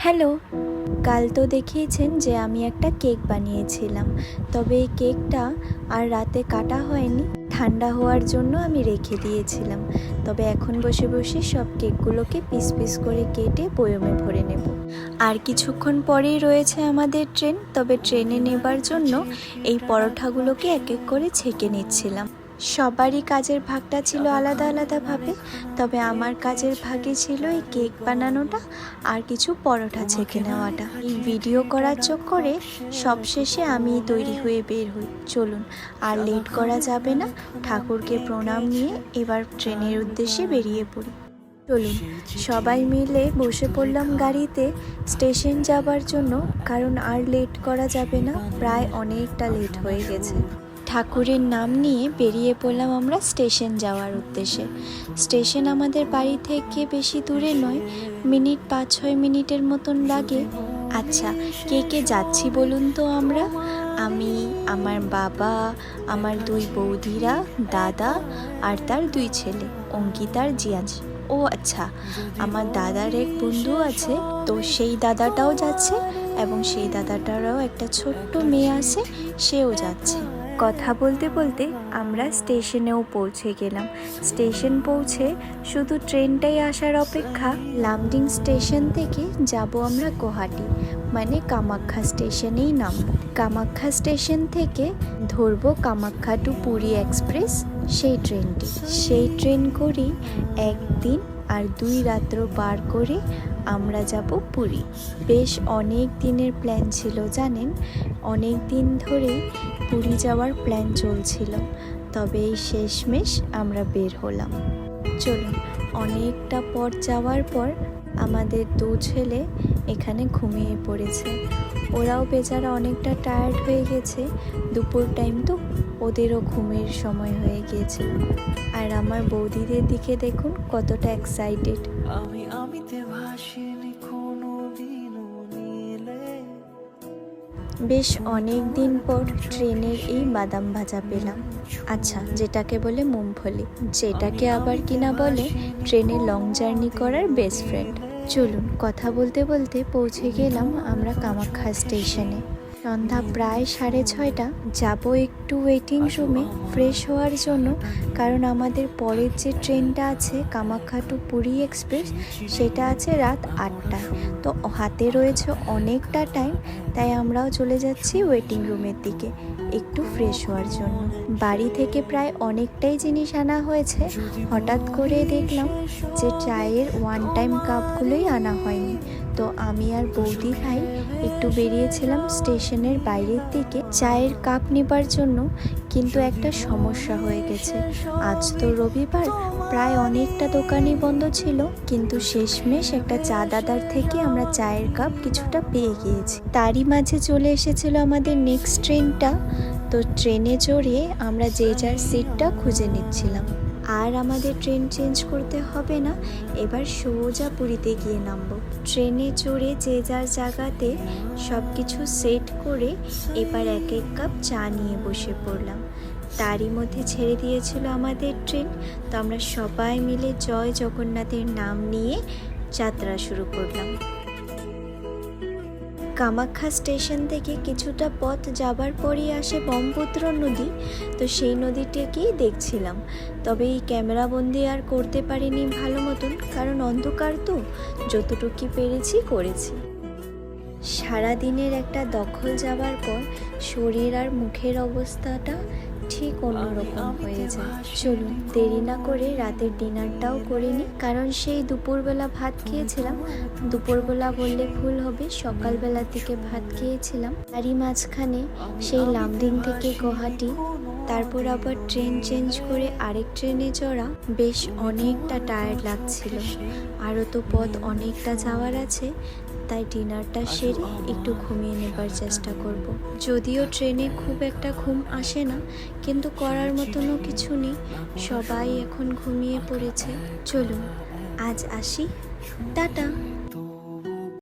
Hello, কাল তো দেখিয়েছেন যে আমি একটা কেক বানিয়েছিলাম, তবে এই কেকটা আর রাতে কাটা হয়নি, ঠান্ডা হওয়ার জন্য আমি রেখে দিয়েছিলাম। তবে এখন বসে বসে সব কেকগুলোকে পিস পিস করে কেটে বয়মে ভরে নেব। আর কিছুক্ষণ পরেই রয়েছে আমাদের ট্রেন, তবে ট্রেনে নেবার জন্য এই পরোটাগুলোকে এক এক করে ছেঁকে নিচ্ছিলাম। সবারই কাজের ভাগটা ছিল আলাদা আলাদাভাবে, তবে আমার কাজের ভাগে ছিল এই কেক বানানোটা আর কিছু পরোটা ছেঁকে নেওয়াটা। এই ভিডিও করার চক্করে সবশেষে আমি তৈরি হয়ে বের হই। চলুন, আর লেট করা যাবে না, ঠাকুরকে প্রণাম নিয়ে এবার ট্রেনের উদ্দেশ্যে বেরিয়ে পড়ি। চলুন, সবাই মিলে বসে পড়লাম গাড়িতে স্টেশন যাবার জন্য, কারণ আর লেট করা যাবে না, প্রায় অনেকটা লেট হয়ে গেছে। ঠাকুরের নাম নিয়ে বেরিয়ে পড়লাম আমরা স্টেশন যাওয়ার উদ্দেশ্যে। স্টেশন আমাদের বাড়ি থেকে বেশি দূরে নয়, 5-6 মিনিটের মতন লাগে। আচ্ছা, কে কে যাচ্ছি বলুন তো? আমি, আমার বাবা, আমার 2 বৌদিরা, দাদা আর তার 2 ছেলে, অঙ্কিতা আর জিয়াজ। ও আচ্ছা, আমার দাদার এক বন্ধু আছে, তো সেই দাদাটাও যাচ্ছে এবং সেই দাদাটারও একটা ছোট্ট মেয়ে আছে, সেও যাচ্ছে। কথা বলতে বলতে আমরা স্টেশনেও পৌঁছে গেলাম। স্টেশন পৌঁছে শুধু ট্রেনটাই আসার অপেক্ষা। লামডিং স্টেশন থেকে যাব আমরা গুয়াহাটি, মানে কামাখ্যা স্টেশনেই নামব। কামাখ্যা স্টেশন থেকে ধরবো কামাখ্যা টু পুরী এক্সপ্রেস, সেই ট্রেন করেই 1 দিন আর 2 রাত্র পার করে আমরা যাব পুরী। বেশ অনেক দিনের প্ল্যান ছিল জানেন, অনেক দিন ধরেই পুরী যাওয়ার প্ল্যান চলছিল, তবে এই শেষমেশ আমরা বের হলাম। চলুন, অনেকটা পথ যাওয়ার পর আমাদের 2 ছেলে এখানে ঘুমিয়ে পড়েছে। ওরাও বেচারা অনেকটা টায়ার্ড হয়ে গেছে, দুপুর টাইম তো, ওদেরও ঘুমের সময় হয়ে গিয়েছে। আর আমার বৌদিদের দিকে দেখুন কতটা এক্সাইটেড। বেশ অনেক দিন পর ট্রেনের এই বাদাম ভাজা পেলাম, আচ্ছা যেটাকে বলে মুংফলি, যেটাকে আবার কিনা বলে ট্রেনে লং জার্নি করার বেস্ট ফ্রেন্ড। চলুন, কথা বলতে বলতে পৌঁছে গেলাম আমরা কামাখ্যা স্টেশনে। সন্ধ্যা প্রায় 6:30। যাব একটু ওয়েটিং রুমে ফ্রেশ হওয়ার জন্য, কারণ আমাদের পরের যে ট্রেনটা আছে কামাখ্যা টু পুরী এক্সপ্রেস, সেটা আছে রাত 8টায়। তো হাতে রয়েছে অনেকটা টাইম, তাই আমরাও চলে যাচ্ছি ওয়েটিং রুমের দিকে একটু ফ্রেশ হওয়ার জন্য। বাড়ি থেকে প্রায় অনেকটাই জিনিস আনা হয়েছে, হঠাৎ করে দেখলাম যে চায়ের 1 টাইম কাপগুলোই আনা হয়নি। তো আমি আর বৌদি ভাই একটু বেরিয়েছিলাম স্টেশনের বাইরের দিকে চায়ের কাপ নেবার জন্য, কিন্তু একটা সমস্যা হয়ে গেছে। আজ তো রবিবার, প্রায় অনেকটা দোকানই বন্ধ ছিল, কিন্তু শেষমেশ একটা চা দাদার থেকে আমরা চায়ের কাপ কিছুটা পেয়ে গিয়েছি। তারই মাঝে চলে এসেছিল আমাদের নেক্সট ট্রেনটা, তো ট্রেনে চড়ে আমরা যে যার সিটটা খুঁজে নিচ্ছিলাম। আর আমাদের ট্রেন চেঞ্জ করতে হবে না, এবার সোজা পুরীতে গিয়ে নামবো। ট্রেনে চড়ে যে যার জায়গাতে সব কিছু সেট করে এবার 1 কাপ চা নিয়ে বসে পড়লাম। তারই মধ্যে ছেড়ে দিয়েছিল আমাদের ট্রেন, তো আমরা সবাই মিলে জয় জগন্নাথের নাম নিয়ে যাত্রা শুরু করলাম। কামাখ্যা স্টেশন থেকে কিছুটা পথ যাবার পরই আসে ব্রহ্মপুত্র নদী, তো সেই নদীটাকেই দেখছিলাম। তবে এই ক্যামেরাবন্দি আর করতে পারিনি ভালো মতন, কারণ অন্ধকার তো, যতটুকু পেরেছি করেছি। সারাদিনের একটা দখল যাবার পর শরীর আর মুখের অবস্থাটা ঠিক অন্যরকম হয়ে যায়। চলুন, দেরি না করে রাতের ডিনারটাও করে নিই, কারণ সেই দুপুরবেলা ভাত খেয়েছিলাম। দুপুরবেলা বললে ভুল হবে, সকালবেলার দিকে ভাত খেয়েছিলাম। তারই মাঝখানে সেই লামডিং থেকে গুয়াহাটি, তারপর আবার ট্রেন চেঞ্জ করে আরেক ট্রেনে চড়া, বেশ অনেকটা টায়ার্ড লাগছিল। আরও তো পথ অনেকটা যাওয়ার আছে, তাই ডিনারটা সেরে একটু ঘুমিয়ে নেবার চেষ্টা করব। যদিও ট্রেনে খুব একটা ঘুম আসে না, কিন্তু করার মতনও কিছু নেই, সবাই এখন ঘুমিয়ে পড়েছে। চলুন, আজ আসি, টাটা।